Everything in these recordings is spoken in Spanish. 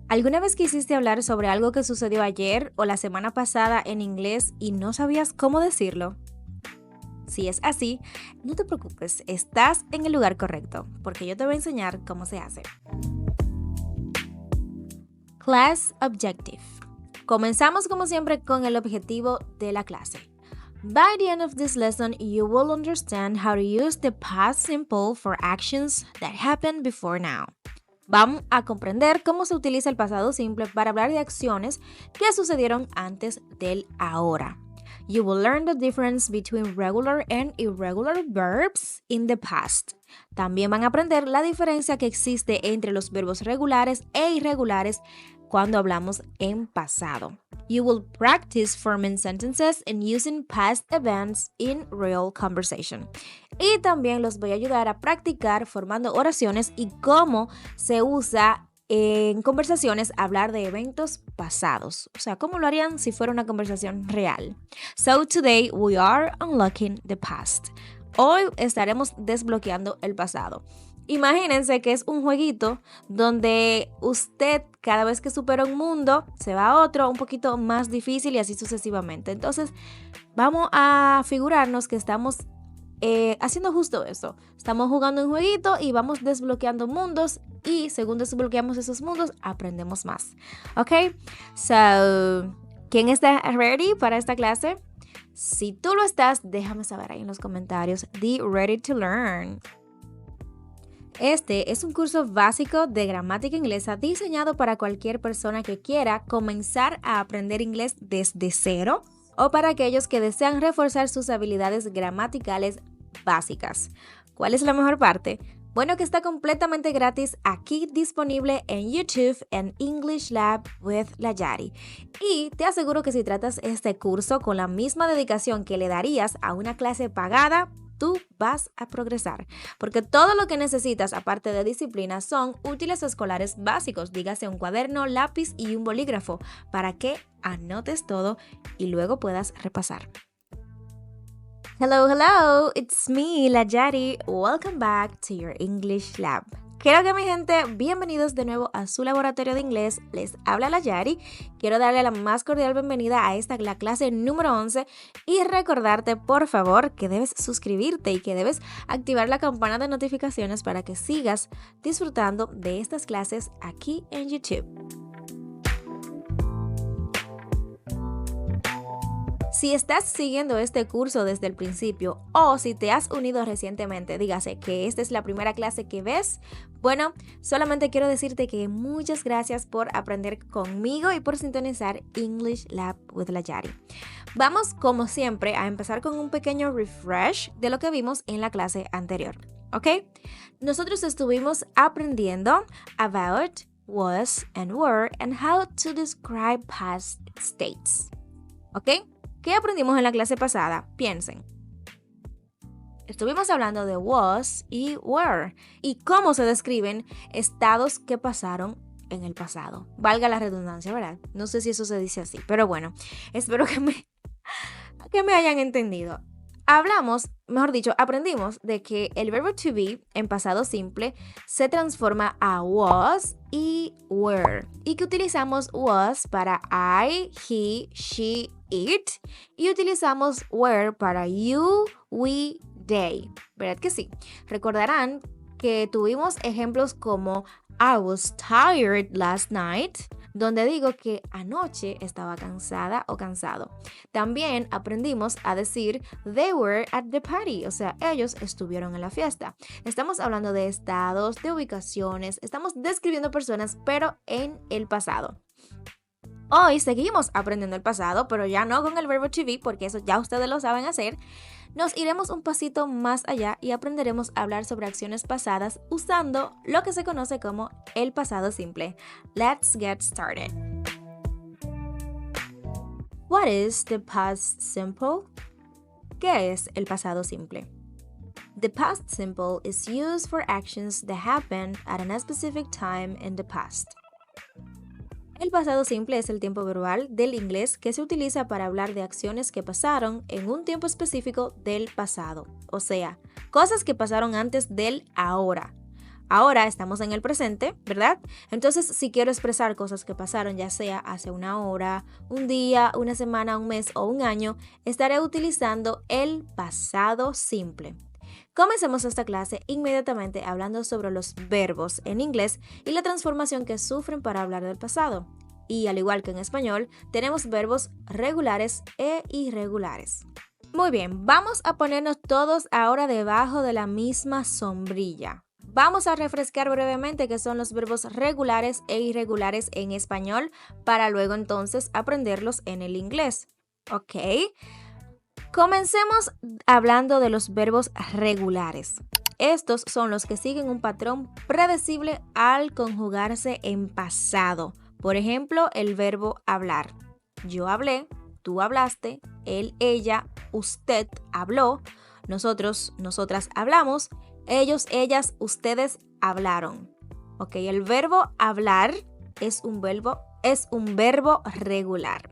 ¿Alguna vez quisiste hablar sobre algo que sucedió ayer o la semana pasada en inglés y no sabías cómo decirlo? Si es así, no te preocupes, estás en el lugar correcto, porque yo te voy a enseñar cómo se hace. Class Objective. Comenzamos como siempre con el objetivo de la clase. By the end of this lesson, you will understand how to use the past simple for actions that happened before now. Vamos a comprender cómo se utiliza el pasado simple para hablar de acciones que sucedieron antes del ahora. You will learn the difference between regular and irregular verbs in the past. También van a aprender la diferencia que existe entre los verbos regulares e irregulares cuando hablamos en pasado. You will practice forming sentences and using past events in real conversation. Y también los voy a ayudar a practicar formando oraciones y cómo se usa en conversaciones hablar de eventos pasados. O sea, cómo lo harían si fuera una conversación real. So today we are unlocking the past. Hoy estaremos desbloqueando el pasado. Imagínense que es un jueguito donde usted cada vez que supera un mundo se va a otro un poquito más difícil y así sucesivamente. Entonces vamos a figurarnos que estamos haciendo justo eso. Estamos jugando un jueguito y vamos desbloqueando mundos y según desbloqueamos esos mundos aprendemos más. ¿Ok? So, ¿quién está ready para esta clase? Si tú lo estás, déjame saber ahí en los comentarios. Be ready to learn. Este es un curso básico de gramática inglesa diseñado para cualquier persona que quiera comenzar a aprender inglés desde cero o para aquellos que desean reforzar sus habilidades gramaticales básicas. ¿Cuál es la mejor parte? Bueno, que está completamente gratis aquí disponible en YouTube en English Lab with La Yari. Y te aseguro que si tratas este curso con la misma dedicación que le darías a una clase pagada, tú vas a progresar, porque todo lo que necesitas aparte de disciplina son útiles escolares básicos, dígase un cuaderno, lápiz y un bolígrafo, para que anotes todo y luego puedas repasar. Hello, it's me, La Yari. Welcome back to your English Lab. Quiero que mi gente, bienvenidos de nuevo a su laboratorio de inglés. Les habla La Yari. Quiero darle la más cordial bienvenida a la clase número 11 y recordarte, por favor, que debes suscribirte y que debes activar la campana de notificaciones para que sigas disfrutando de estas clases aquí en YouTube. Si estás siguiendo este curso desde el principio o si te has unido recientemente, dígase que esta es la primera clase que ves, bueno, solamente quiero decirte que muchas gracias por aprender conmigo y por sintonizar English Lab with La Yari. Vamos, como siempre, a empezar con un pequeño refresh de lo que vimos en la clase anterior, ¿ok? Nosotros estuvimos aprendiendo about, was, and were, and how to describe past states, ¿ok? ¿Qué aprendimos en la clase pasada? Piensen. Estuvimos hablando de was y were y cómo se describen estados que pasaron en el pasado. Valga la redundancia, ¿verdad? No sé si eso se dice así, pero bueno, espero que me hayan entendido. Aprendimos de que el verbo to be en pasado simple se transforma a was y were y que utilizamos was para I, he, she, it y utilizamos were para you, we, they. ¿Verdad que sí? Recordarán que tuvimos ejemplos como I was tired last night, donde digo que anoche estaba cansada o cansado. También aprendimos a decir they were at the party, o sea, ellos estuvieron en la fiesta. Estamos hablando de estados, de ubicaciones, estamos describiendo personas, pero en el pasado. Hoy seguimos aprendiendo el pasado, pero ya no con el verbo to be, porque eso ya ustedes lo saben hacer. Nos iremos un pasito más allá y aprenderemos a hablar sobre acciones pasadas usando lo que se conoce como el pasado simple. Let's get started. What is the past simple? ¿Qué es el pasado simple? The past simple is used for actions that happened at a specific time in the past. El pasado simple es el tiempo verbal del inglés que se utiliza para hablar de acciones que pasaron en un tiempo específico del pasado, o sea, cosas que pasaron antes del ahora. Ahora estamos en el presente, ¿verdad? Entonces, si quiero expresar cosas que pasaron, ya sea hace una hora, un día, una semana, un mes o un año, estaré utilizando el pasado simple. Comencemos esta clase inmediatamente hablando sobre los verbos en inglés y la transformación que sufren para hablar del pasado. Y al igual que en español, tenemos verbos regulares e irregulares. Muy bien, vamos a ponernos todos ahora debajo de la misma sombrilla. Vamos a refrescar brevemente qué son los verbos regulares e irregulares en español para luego entonces aprenderlos en el inglés. ¿Ok? Comencemos hablando de los verbos regulares. Estos son los que siguen un patrón predecible al conjugarse en pasado. Por ejemplo, el verbo hablar. Yo hablé, tú hablaste, él, ella, usted habló, nosotros, nosotras hablamos, ellos, ellas, ustedes hablaron. Ok, el verbo hablar es un verbo regular.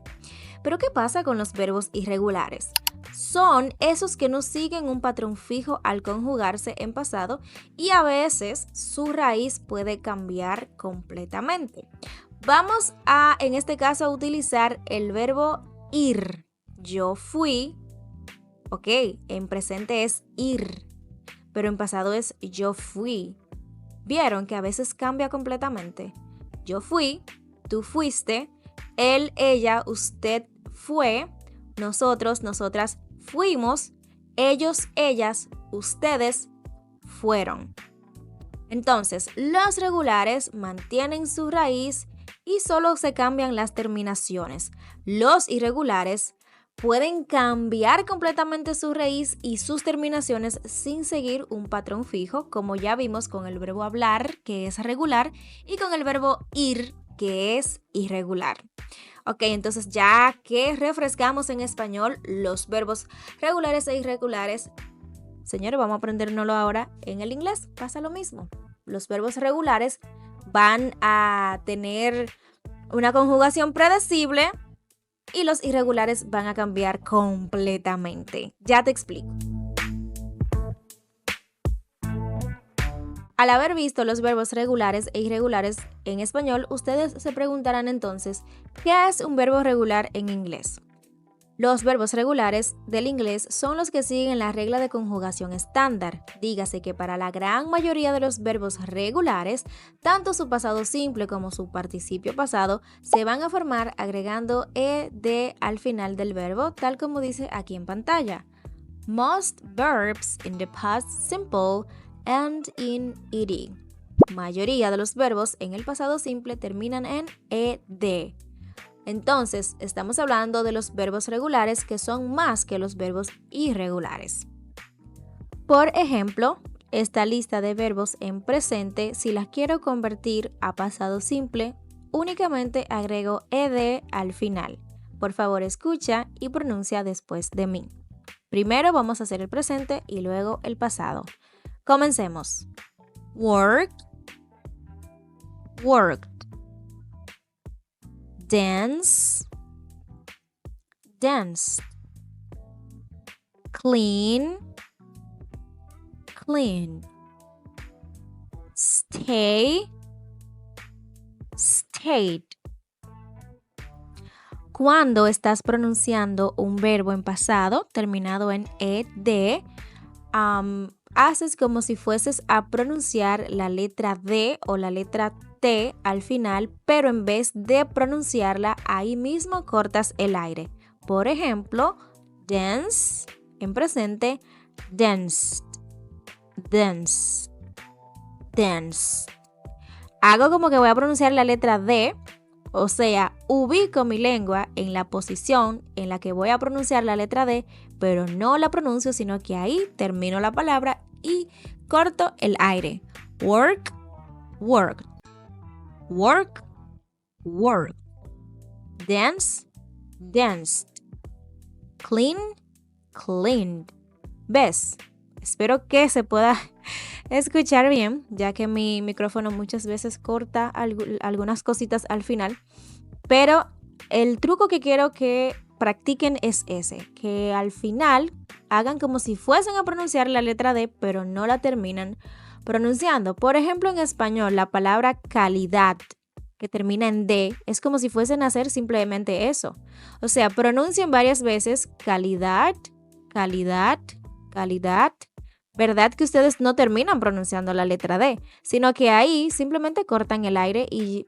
Pero ¿qué pasa con los verbos irregulares? Son esos que no siguen un patrón fijo al conjugarse en pasado y a veces su raíz puede cambiar completamente. Vamos a, en este caso, utilizar el verbo ir. Yo fui, ok, en presente es ir, pero en pasado es yo fui. ¿Vieron que a veces cambia completamente? Yo fui, tú fuiste, él, ella, usted fue, nosotros, nosotras fuimos, ellos, ellas, ustedes fueron. Entonces, los regulares mantienen su raíz y solo se cambian las terminaciones. Los irregulares pueden cambiar completamente su raíz y sus terminaciones sin seguir un patrón fijo, como ya vimos con el verbo hablar, que es regular, y con el verbo ir, que es irregular. Ok, entonces ya que refrescamos en español los verbos regulares e irregulares, señores, vamos a aprendérnoslo ahora en el inglés. Pasa lo mismo. Los verbos regulares van a tener una conjugación predecible y los irregulares van a cambiar completamente. Ya te explico. Al haber visto los verbos regulares e irregulares en español, ustedes se preguntarán entonces, ¿qué es un verbo regular en inglés? Los verbos regulares del inglés son los que siguen la regla de conjugación estándar. Dígase que para la gran mayoría de los verbos regulares, tanto su pasado simple como su participio pasado se van a formar agregando ed al final del verbo, tal como dice aquí en pantalla. Most verbs in the past simple end in ed. Mayoría de los verbos en el pasado simple terminan en ed. Entonces, estamos hablando de los verbos regulares que son más que los verbos irregulares. Por ejemplo, esta lista de verbos en presente, si las quiero convertir a pasado simple, únicamente agrego ed al final. Por favor, escucha y pronuncia después de mí. Primero vamos a hacer el presente y luego el pasado. Comencemos. Work, worked. Dance, danced. Clean, cleaned. Stay, stayed. Cuando estás pronunciando un verbo en pasado terminado en ed, haces como si fueses a pronunciar la letra D o la letra T al final, pero en vez de pronunciarla, ahí mismo cortas el aire. Por ejemplo, dance, en presente, danced, dance, dance. Hago como que voy a pronunciar la letra D, o sea, ubico mi lengua en la posición en la que voy a pronunciar la letra D, pero no la pronuncio, sino que ahí termino la palabra y corto el aire. Work, worked. Work, worked. Dance, danced. Clean, cleaned. ¿Ves? Espero que se pueda escuchar bien, ya que mi micrófono muchas veces corta algunas cositas al final. Pero el truco que quiero que practiquen es ese, que al final hagan como si fuesen a pronunciar la letra D, pero no la terminan, pronunciando. Por ejemplo, en español, la palabra calidad, que termina en D, es como si fuesen a hacer simplemente eso. O sea, pronuncien varias veces calidad, calidad, calidad. ¿Verdad que ustedes no terminan pronunciando la letra D, sino que ahí simplemente cortan el aire y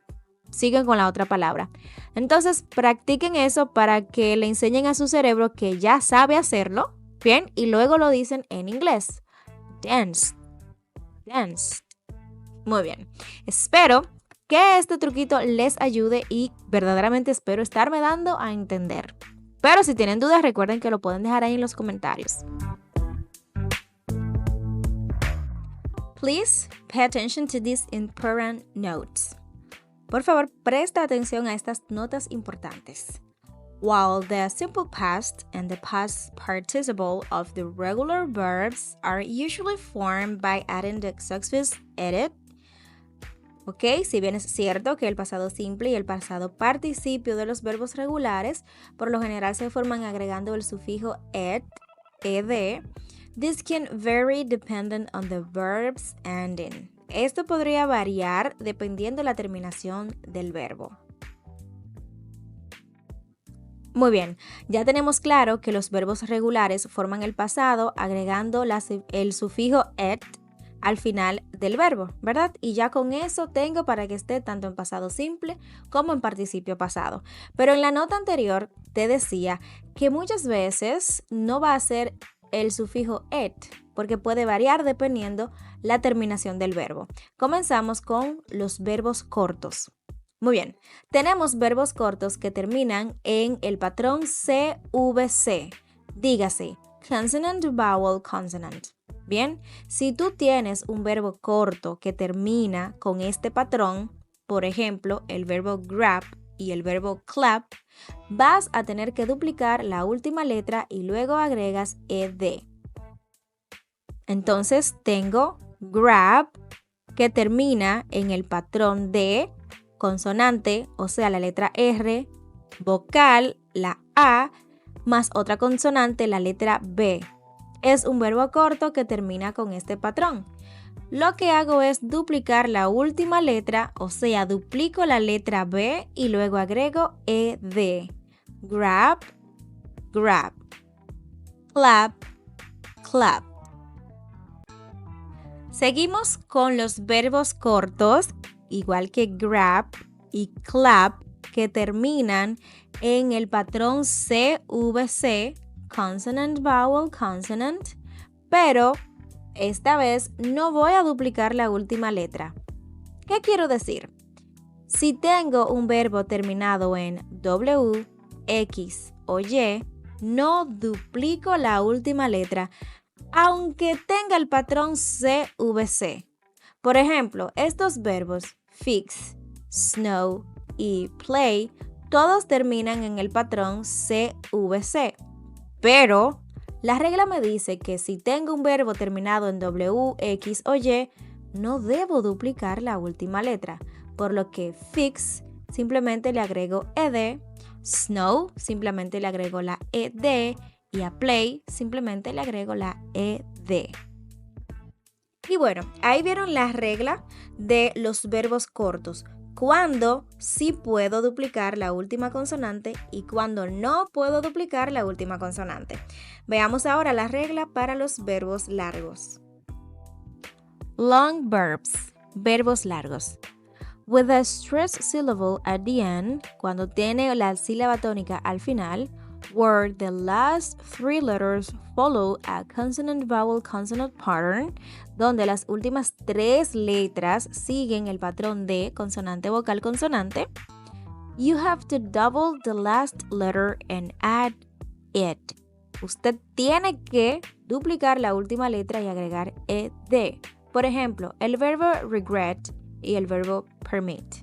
siguen con la otra palabra? Entonces, practiquen eso para que le enseñen a su cerebro que ya sabe hacerlo, ¿bien? Y luego lo dicen en inglés. Dance, dance. Muy bien. Espero que este truquito les ayude y verdaderamente espero estarme dando a entender. Pero si tienen dudas, recuerden que lo pueden dejar ahí en los comentarios. Please pay attention to these important notes. Por favor, presta atención a estas notas importantes. While the simple past and the past participle of the regular verbs are usually formed by adding the suffix -ed, ok, si bien es cierto que el pasado simple y el pasado participio de los verbos regulares por lo general se forman agregando el sufijo ed, this can vary depending on the verb's ending. Esto podría variar dependiendo de la terminación del verbo. Muy bien, ya tenemos claro que los verbos regulares forman el pasado agregando el sufijo -ed al final del verbo, ¿verdad? Y ya con eso tengo para que esté tanto en pasado simple como en participio pasado. Pero en la nota anterior te decía que muchas veces no va a ser el sufijo -ed, porque puede variar dependiendo la terminación del verbo. Comenzamos con los verbos cortos. Muy bien, tenemos verbos cortos que terminan en el patrón CVC, dígase consonant, vowel, consonant. Bien, si tú tienes un verbo corto que termina con este patrón, por ejemplo, el verbo grab y el verbo clap, vas a tener que duplicar la última letra y luego agregas ed. Entonces tengo grab que termina en el patrón de consonante, o sea, la letra R, vocal, la A, más otra consonante, la letra B. Es un verbo corto que termina con este patrón. Lo que hago es duplicar la última letra, o sea, duplico la letra B y luego agrego ed. Grab, grab. Clap, clap. Seguimos con los verbos cortos, igual que grab y clap, que terminan en el patrón CVC, consonant, vowel, consonant, pero esta vez no voy a duplicar la última letra. ¿Qué quiero decir? Si tengo un verbo terminado en W, X o Y, no duplico la última letra, aunque tenga el patrón CVC. Por ejemplo, estos verbos fix, snow y play, todos terminan en el patrón CVC. Pero la regla me dice que si tengo un verbo terminado en W, X o Y, no debo duplicar la última letra, por lo que fix simplemente le agrego ed, snow simplemente le agrego la ed y a play simplemente le agrego la ed. Y bueno, ahí vieron la regla de los verbos cortos. Cuando sí puedo duplicar la última consonante y cuando no puedo duplicar la última consonante. Veamos ahora la regla para los verbos largos. Long verbs, verbos largos. With a stressed syllable at the end, cuando tiene la sílaba tónica al final, where the last three letters follow a consonant-vowel-consonant pattern, donde las últimas tres letras siguen el patrón de consonante-vocal-consonante, you have to double the last letter and add it. Usted tiene que duplicar la última letra y agregar ed. Por ejemplo, el verbo regret y el verbo permit.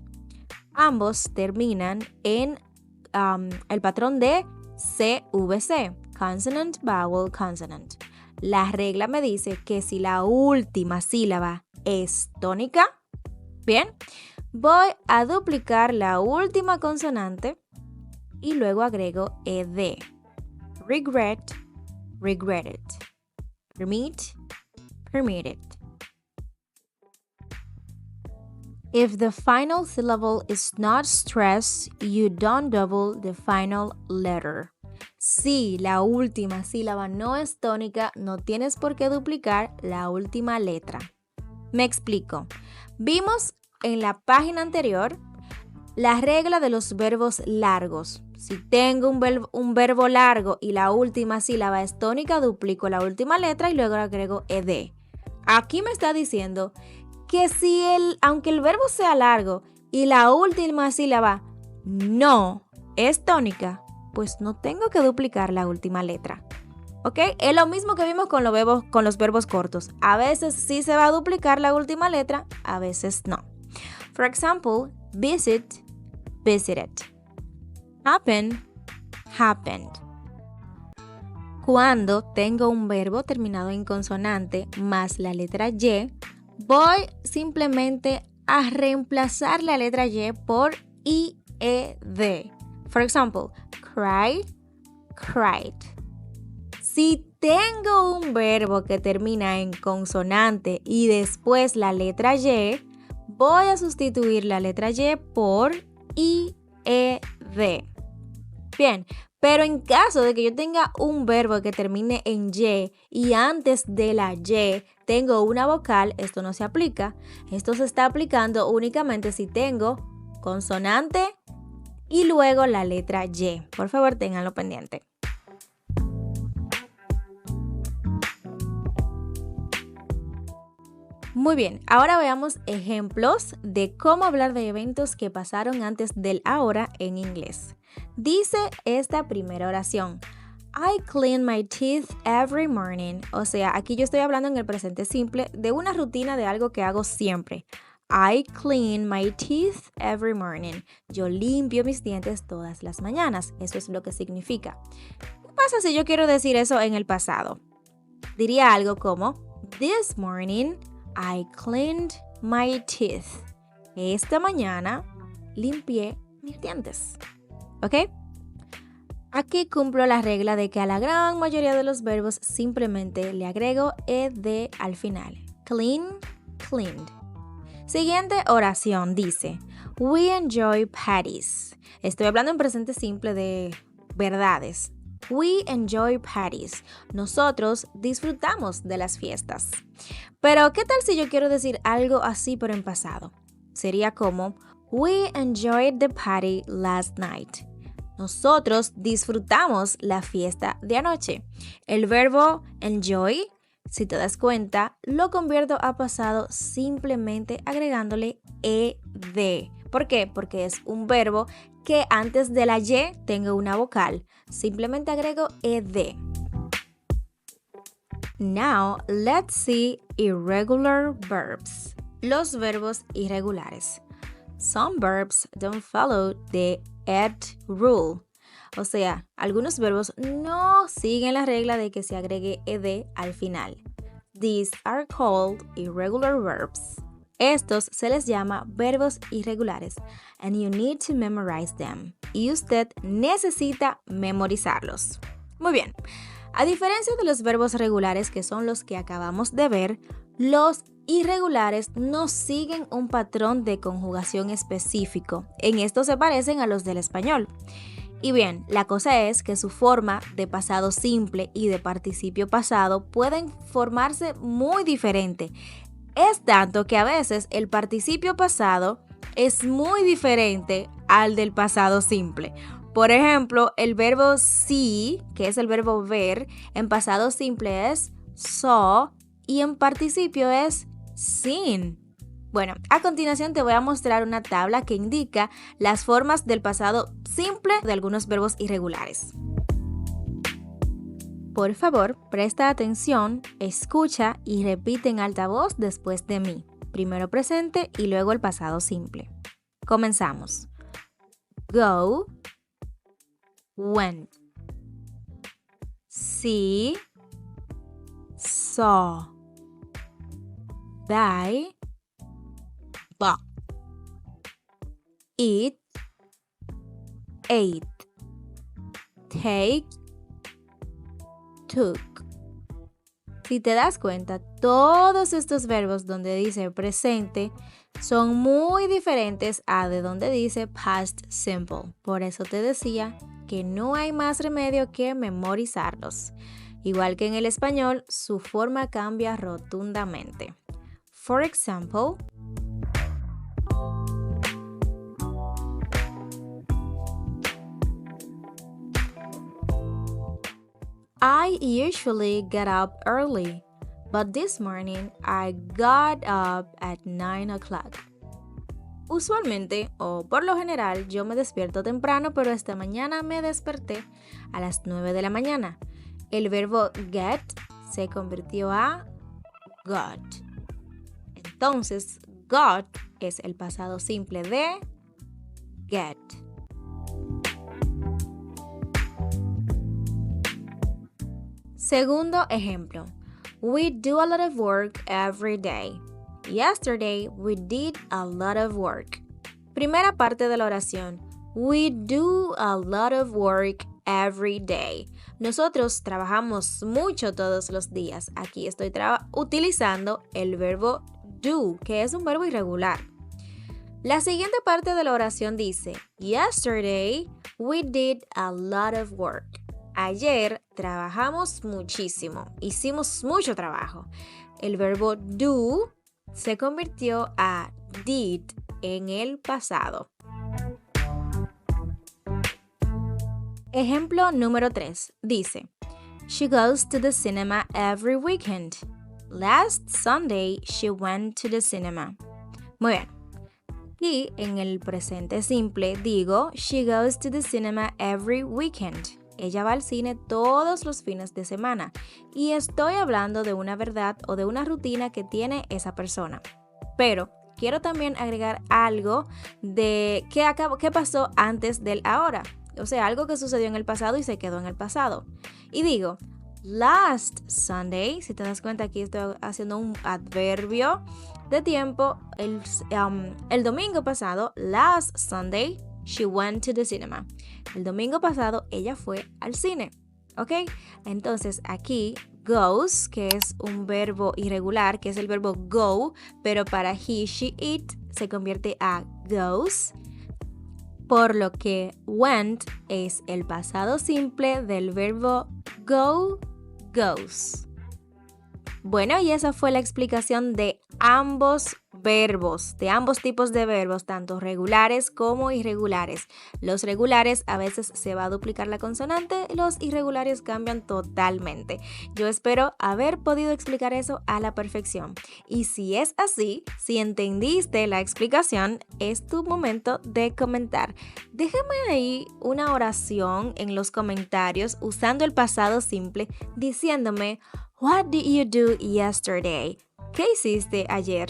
Ambos terminan en el patrón de CVC, consonant, vowel, consonant. La regla me dice que si la última sílaba es tónica, bien, voy a duplicar la última consonante y luego agrego ed. Regret, regretted. Permit, permitted. If the final syllable is not stressed, you don't double the final letter. Si la última sílaba no es tónica, no tienes por qué duplicar la última letra. Me explico. Vimos en la página anterior la regla de los verbos largos. Si tengo un verbo largo y la última sílaba es tónica, duplico la última letra y luego le agrego ed. Aquí me está diciendo que aunque el verbo sea largo y la última sílaba no es tónica, pues no tengo que duplicar la última letra. ¿Ok? Es lo mismo que vimos con los verbos cortos. A veces sí se va a duplicar la última letra, a veces no. For example, visit, visited. Happen, happened. Cuando tengo un verbo terminado en consonante más la letra Y, voy simplemente a reemplazar la letra Y por IED. For example, cry, cried. Si tengo un verbo que termina en consonante y después la letra Y, voy a sustituir la letra Y por IED. Bien, pero en caso de que yo tenga un verbo que termine en y antes de la Y tengo una vocal, esto no se aplica. Esto se está aplicando únicamente si tengo consonante y luego la letra Y. Por favor, ténganlo pendiente. Muy bien, ahora veamos ejemplos de cómo hablar de eventos que pasaron antes del ahora en inglés. Dice esta primera oración: I clean my teeth every morning. O sea, aquí yo estoy hablando en el presente simple de una rutina de algo que hago siempre. I clean my teeth every morning. Yo limpio mis dientes todas las mañanas. Eso es lo que significa. ¿Qué pasa si yo quiero decir eso en el pasado? Diría algo como: This morning I cleaned my teeth. Esta mañana limpié mis dientes. ¿Ok? Aquí cumplo la regla de que a la gran mayoría de los verbos simplemente le agrego ed al final. Clean, cleaned. Siguiente oración dice: We enjoy parties. Estoy hablando en presente simple de verdades. We enjoy parties. Nosotros disfrutamos de las fiestas. Pero, ¿qué tal si yo quiero decir algo así pero en pasado? Sería como: We enjoyed the party last night. Nosotros disfrutamos la fiesta de anoche. El verbo enjoy, si te das cuenta, lo convierto a pasado simplemente agregándole ed. ¿Por qué? Porque es un verbo que antes de la Y tengo una vocal. Simplemente agrego ed. Now, let's see irregular verbs. Los verbos irregulares. Some verbs don't follow the ed rule. O sea, algunos verbos no siguen la regla de que se agregue ed al final. These are called irregular verbs. Estos se les llama verbos irregulares, and you need to memorize them. Y usted necesita memorizarlos. Muy bien. A diferencia de los verbos regulares, que son los que acabamos de ver, los irregulares no siguen un patrón de conjugación específico. En esto se parecen a los del español. Y bien, la cosa es que su forma de pasado simple y de participio pasado pueden formarse muy diferente. Es tanto que a veces el participio pasado es muy diferente al del pasado simple. Por ejemplo, el verbo see, que es el verbo ver, en pasado simple es saw y en participio es seen. Bueno, a continuación te voy a mostrar una tabla que indica las formas del pasado simple de algunos verbos irregulares. Por favor, presta atención, escucha y repite en alta voz después de mí. Primero presente y luego el pasado simple. Comenzamos. Go, went. See, saw. Buy, bought. Eat, ate. Take, took. Si te das cuenta, todos estos verbos donde dice presente son muy diferentes a de donde dice past simple. Por eso te decía que no hay más remedio que memorizarlos. Igual que en el español, su forma cambia rotundamente. For example, I usually get up early, but this morning I got up at 9 o'clock. Usualmente, o por lo general, yo me despierto temprano, pero esta mañana me desperté a las 9 de la mañana. El verbo get se convirtió a got. Entonces, got es el pasado simple de get. Segundo ejemplo. We do a lot of work every day. Yesterday we did a lot of work. Primera parte de la oración. We do a lot of work every day. Nosotros trabajamos mucho todos los días. Aquí estoy utilizando el verbo do, que es un verbo irregular. La siguiente parte de la oración dice, Yesterday we did a lot of work. Ayer trabajamos muchísimo, hicimos mucho trabajo. El verbo do se convirtió a did en el pasado. Ejemplo número 3. Dice, She goes to the cinema every weekend. Last Sunday she went to the cinema. Muy bien. Y en el presente simple digo, She goes to the cinema every weekend. Ella va al cine todos los fines de semana y estoy hablando de una verdad o de una rutina que tiene esa persona. Pero quiero también agregar algo de qué pasó antes del ahora. O sea, algo que sucedió en el pasado y se quedó en el pasado. Y digo, last Sunday, si te das cuenta aquí estoy haciendo un adverbio de tiempo. El domingo pasado, last Sunday, she went to the cinema. El domingo pasado ella fue al cine, ¿ok? Entonces aquí goes, que es un verbo irregular, que es el verbo go, pero para he, she, it se convierte a goes, por lo que went es el pasado simple del verbo go, goes. Bueno, y esa fue la explicación de ambos verbos, de ambos tipos de verbos, tanto regulares como irregulares. Los regulares a veces se va a duplicar la consonante, los irregulares cambian totalmente. Yo espero haber podido explicar eso a la perfección. Y si es así, si entendiste la explicación, es tu momento de comentar. Déjame ahí una oración en los comentarios usando el pasado simple diciéndome What did you do yesterday? ¿Qué hiciste ayer?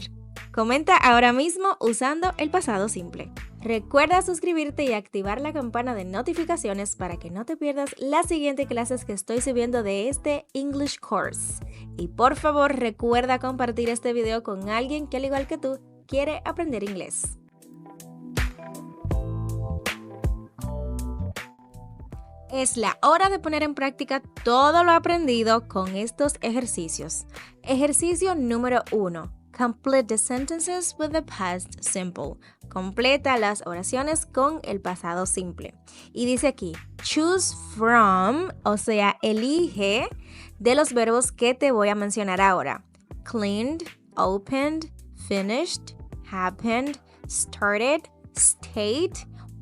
Comenta ahora mismo usando el pasado simple. Recuerda suscribirte y activar la campana de notificaciones para que no te pierdas las siguientes clases que estoy subiendo de este English Course. Y por favor recuerda compartir este video con alguien que al igual que tú quiere aprender inglés. Es la hora de poner en práctica todo lo aprendido con estos ejercicios. Ejercicio número 1. Complete the sentences with the past simple. Completa las oraciones con el pasado simple. Y dice aquí, choose from, o sea, elige de los verbos que te voy a mencionar ahora. Cleaned, opened, finished, happened, started, stayed,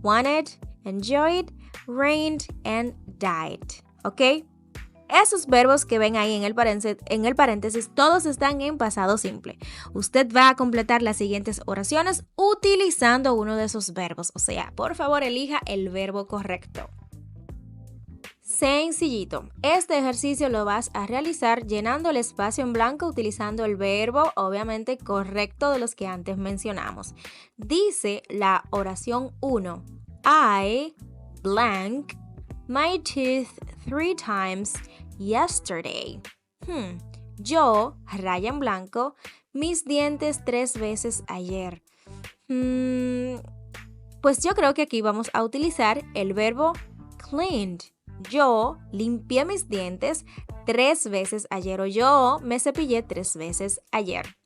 wanted, enjoyed, reigned and died, ¿ok? Esos verbos que ven ahí en el paréntesis, todos están en pasado simple. Usted va a completar las siguientes oraciones utilizando uno de esos verbos, o sea, por favor elija el verbo correcto. Sencillito, este ejercicio lo vas a realizar llenando el espacio en blanco utilizando el verbo, obviamente, correcto de los que antes mencionamos. Dice la oración 1, I blank my teeth 3 times yesterday. Yo, raya en blanco, mis dientes 3 veces ayer. Pues yo creo que aquí vamos a utilizar el verbo cleaned. yo limpié mis dientes 3 veces ayer o yo me cepillé 3 veces ayer.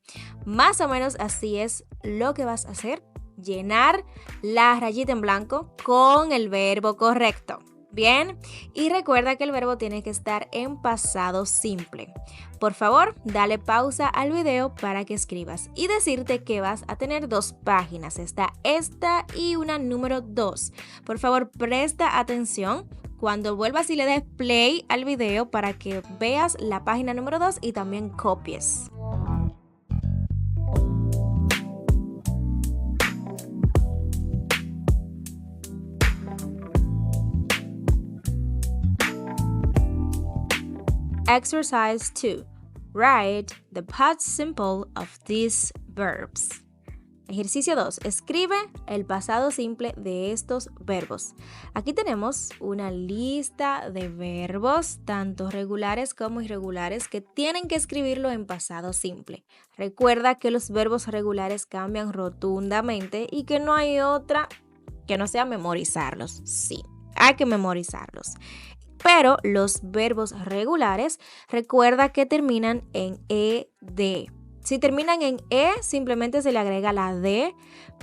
Más o menos así es lo que vas a hacer. Llenar la rayita en blanco con el verbo correcto. Bien, y recuerda que el verbo tiene que estar en pasado simple. Por favor, dale pausa al video para que escribas y decirte que vas a tener 2 páginas. Está esta y una número 2. Por favor, presta atención cuando vuelvas y le des play al video para que veas la página número 2 y también copies. Exercise 2. Write the past simple of these verbs. Ejercicio 2. Escribe el pasado simple de estos verbos. Aquí tenemos una lista de verbos, tanto regulares como irregulares, que tienen que escribirlo en pasado simple. Recuerda que los verbos regulares cambian rotundamente y que no hay otra que no sea memorizarlos. Sí, hay que memorizarlos. Pero los verbos regulares, recuerda que terminan en ed. Si terminan en e, simplemente se le agrega la d,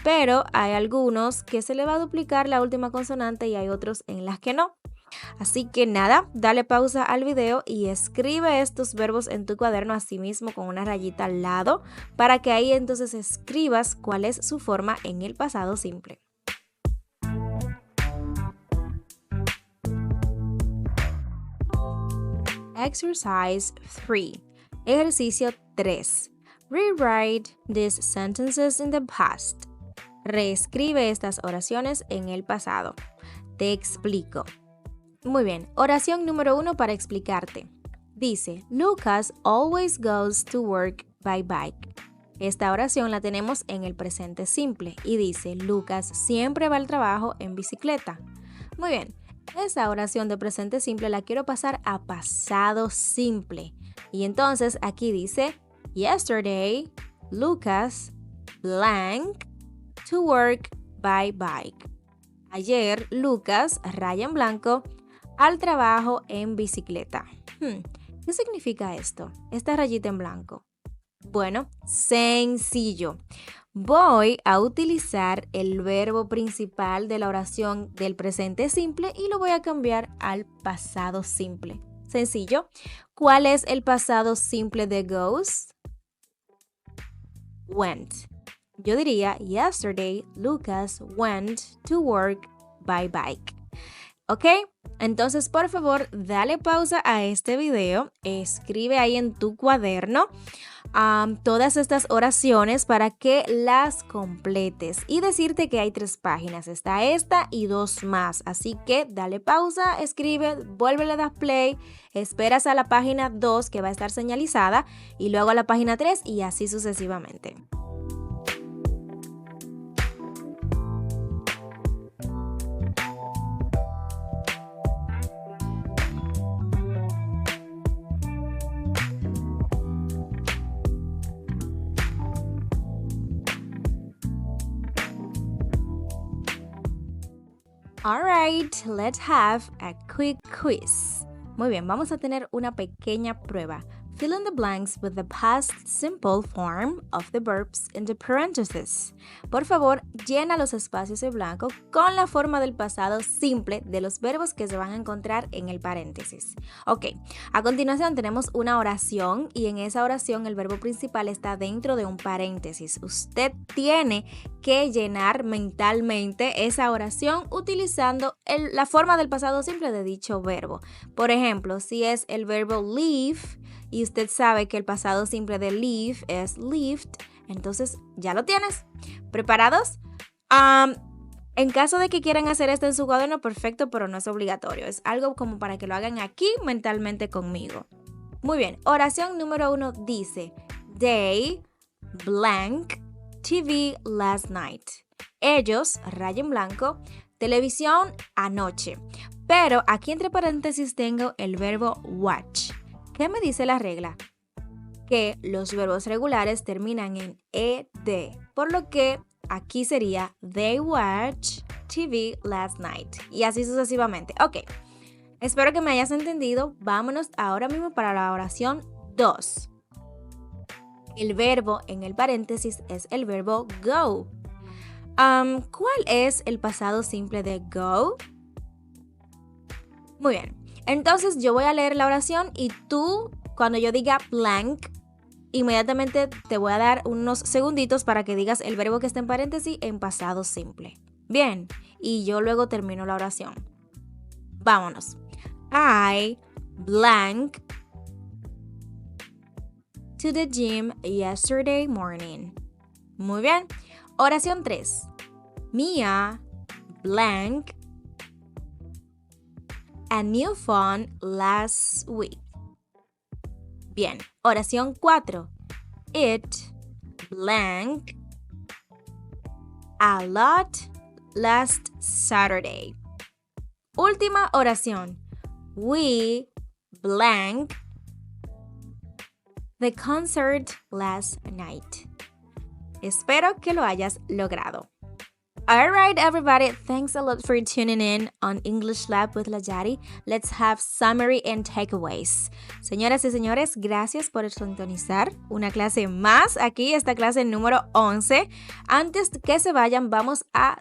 pero hay algunos que se le va a duplicar la última consonante y hay otros en las que no. Así que nada, dale pausa al video y escribe estos verbos en tu cuaderno así mismo con una rayita al lado para que ahí entonces escribas cuál es su forma en el pasado simple. Exercise 3. Ejercicio 3. Rewrite these sentences in the past. Reescribe estas oraciones en el pasado. Te explico. Muy bien, oración número 1 para explicarte. Dice, Lucas always goes to work by bike. Esta oración la tenemos en el presente simple y dice, Lucas siempre va al trabajo en bicicleta. Muy bien. Esa oración de presente simple la quiero pasar a pasado simple. Y entonces aquí dice, Yesterday, Lucas blank to work by bike. Ayer, Lucas, raya en blanco, al trabajo en bicicleta. ¿Qué significa esto? Esta rayita en blanco. Bueno, sencillo. Voy a utilizar el verbo principal de la oración del presente simple y lo voy a cambiar al pasado simple. Sencillo. ¿Cuál es el pasado simple de goes? Went. Yo diría, yesterday, Lucas went to work by bike. ¿Ok? Entonces, por favor, dale pausa a este video, escribe ahí en tu cuaderno todas estas oraciones para que las completes y decirte que hay 3 páginas, está esta y 2 más, así que dale pausa, escribe, vuélvele a dar play, esperas a la página 2 que va a estar señalizada y luego a la página 3 y así sucesivamente. Alright, let's have a quick quiz. Muy bien, vamos a tener una pequeña prueba. Fill in the blanks with the past simple form of the verbs in the parentheses. Por favor, llena los espacios en blanco con la forma del pasado simple de los verbos que se van a encontrar en el paréntesis. Ok, a continuación tenemos una oración y en esa oración el verbo principal está dentro de un paréntesis. Usted tiene que llenar mentalmente esa oración utilizando la forma del pasado simple de dicho verbo. Por ejemplo, si es el verbo leave, y usted sabe que el pasado simple de leave es lived, entonces ya lo tienes. ¿Preparados? En caso de que quieran hacer esto en su cuaderno, perfecto, pero no es obligatorio. Es algo como para que lo hagan aquí mentalmente conmigo. Muy bien, oración número 1 dice, They blank TV last night. Ellos, raya en blanco, televisión anoche. Pero aquí entre paréntesis tengo el verbo watch. ¿Qué me dice la regla? Que los verbos regulares terminan en ed, por lo que aquí sería They watched TV last night. Y así sucesivamente. Ok, Espero que me hayas entendido. Vámonos ahora mismo para la oración 2. El verbo en el paréntesis es el verbo go. ¿Cuál es el pasado simple de go? Muy bien. Entonces yo voy a leer la oración y tú, cuando yo diga blank, inmediatamente te voy a dar unos segunditos para que digas el verbo que está en paréntesis en pasado simple. Bien, y yo luego termino la oración. Vámonos. I blank to the gym yesterday morning. Muy bien. Oración 3. Mia blank a new phone last week. Bien. Oración 4. It blank a lot last Saturday. Última oración. We blank the concert last night. Espero que lo hayas logrado. Alright, everybody, thanks a lot for tuning in on English Lab with La Yari. Let's have summary and takeaways. Señoras y señores, gracias por sintonizar una clase más aquí, esta clase número 11. Antes que se vayan, vamos a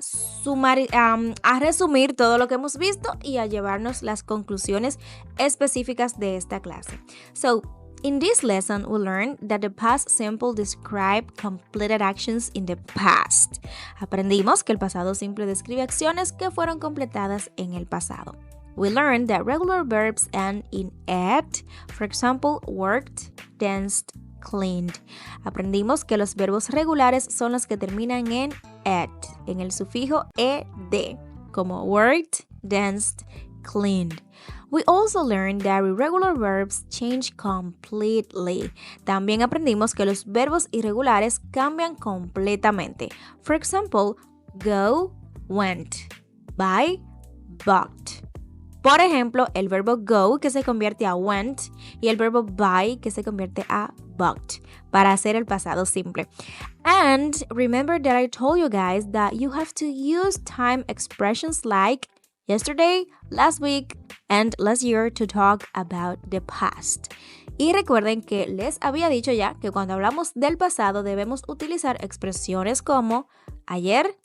resumir todo lo que hemos visto y a llevarnos las conclusiones específicas de esta clase. So, in this lesson, we learned that the past simple describe completed actions in the past. Aprendimos que el pasado simple describe acciones que fueron completadas en el pasado. We learned that regular verbs end in ed, for example, worked, danced, cleaned. Aprendimos que los verbos regulares son los que terminan en ed, en el sufijo ed, como worked, danced, cleaned. We also learned that irregular verbs change completely. También aprendimos que los verbos irregulares cambian completamente. For example, go, went. Buy, bought. Por ejemplo, el verbo go que se convierte a went y el verbo buy que se convierte a bought para hacer el pasado simple. And remember that I told you guys that you have to use time expressions like yesterday, last week, and last year to talk about the past. Y recuerden que les había dicho ya que cuando hablamos del pasado debemos utilizar expresiones como ayer,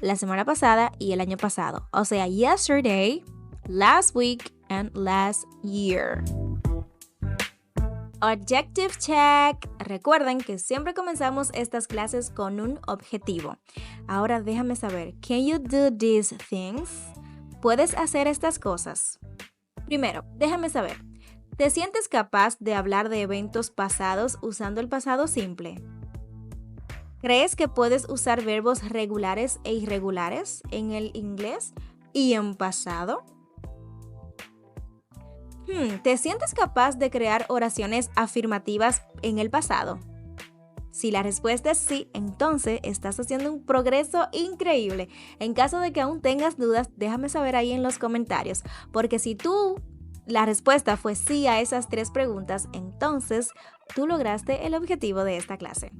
la semana pasada y el año pasado. O sea, yesterday, last week, and last year. Objective check. Recuerden que siempre comenzamos estas clases con un objetivo. Ahora déjame saber, can you do these things? ¿Puedes hacer estas cosas? Primero, déjame saber, ¿te sientes capaz de hablar de eventos pasados usando el pasado simple? ¿Crees que puedes usar verbos regulares e irregulares en el inglés y en pasado? ¿Te sientes capaz de crear oraciones afirmativas en el pasado? Si la respuesta es sí, entonces estás haciendo un progreso increíble. En caso de que aún tengas dudas, déjame saber ahí en los comentarios, porque si la respuesta fue sí a esas 3 preguntas, entonces tú lograste el objetivo de esta clase.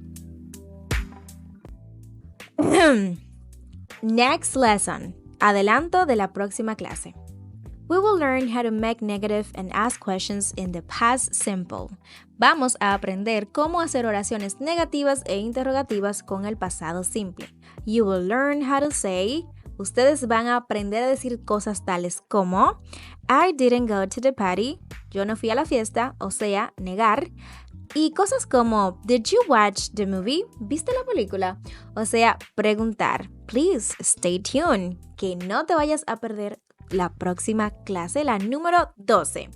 Next lesson. Adelanto de la próxima clase. We will learn how to make negative and ask questions in the past simple. Vamos a aprender cómo hacer oraciones negativas e interrogativas con el pasado simple. You will learn how to say. Ustedes van a aprender a decir cosas tales como I didn't go to the party. Yo no fui a la fiesta, o sea, negar. Y cosas como Did you watch the movie? ¿Viste la película? O sea, preguntar. Please stay tuned. Que no te vayas a perder la próxima clase, la número 12.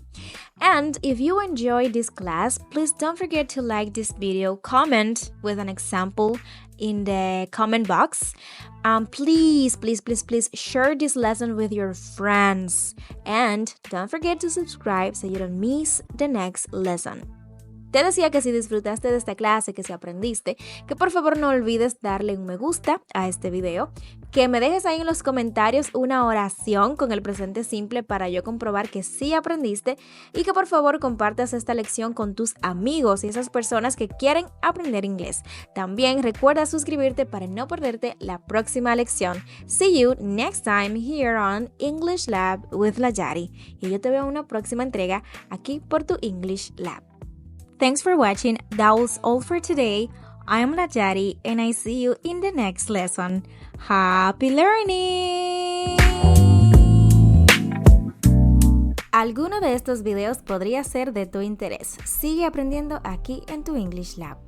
And if you enjoyed this class, please don't forget to like this video, comment with an example in the comment box. Please share this lesson with your friends. And don't forget to subscribe so you don't miss the next lesson. Te decía que si disfrutaste de esta clase, que si aprendiste, que por favor no olvides darle un me gusta a este video, que me dejes ahí en los comentarios una oración con el presente simple para yo comprobar que sí aprendiste y que por favor compartas esta lección con tus amigos y esas personas que quieren aprender inglés. También recuerda suscribirte para no perderte la próxima lección. See you next time here on English Lab with La Yari. Y yo te veo en una próxima entrega aquí por tu English Lab. Thanks for watching. That was all for today. I'm La Yari and I see you in the next lesson. Happy learning! Alguno de estos videos podría ser de tu interés. Sigue aprendiendo aquí en tu English Lab.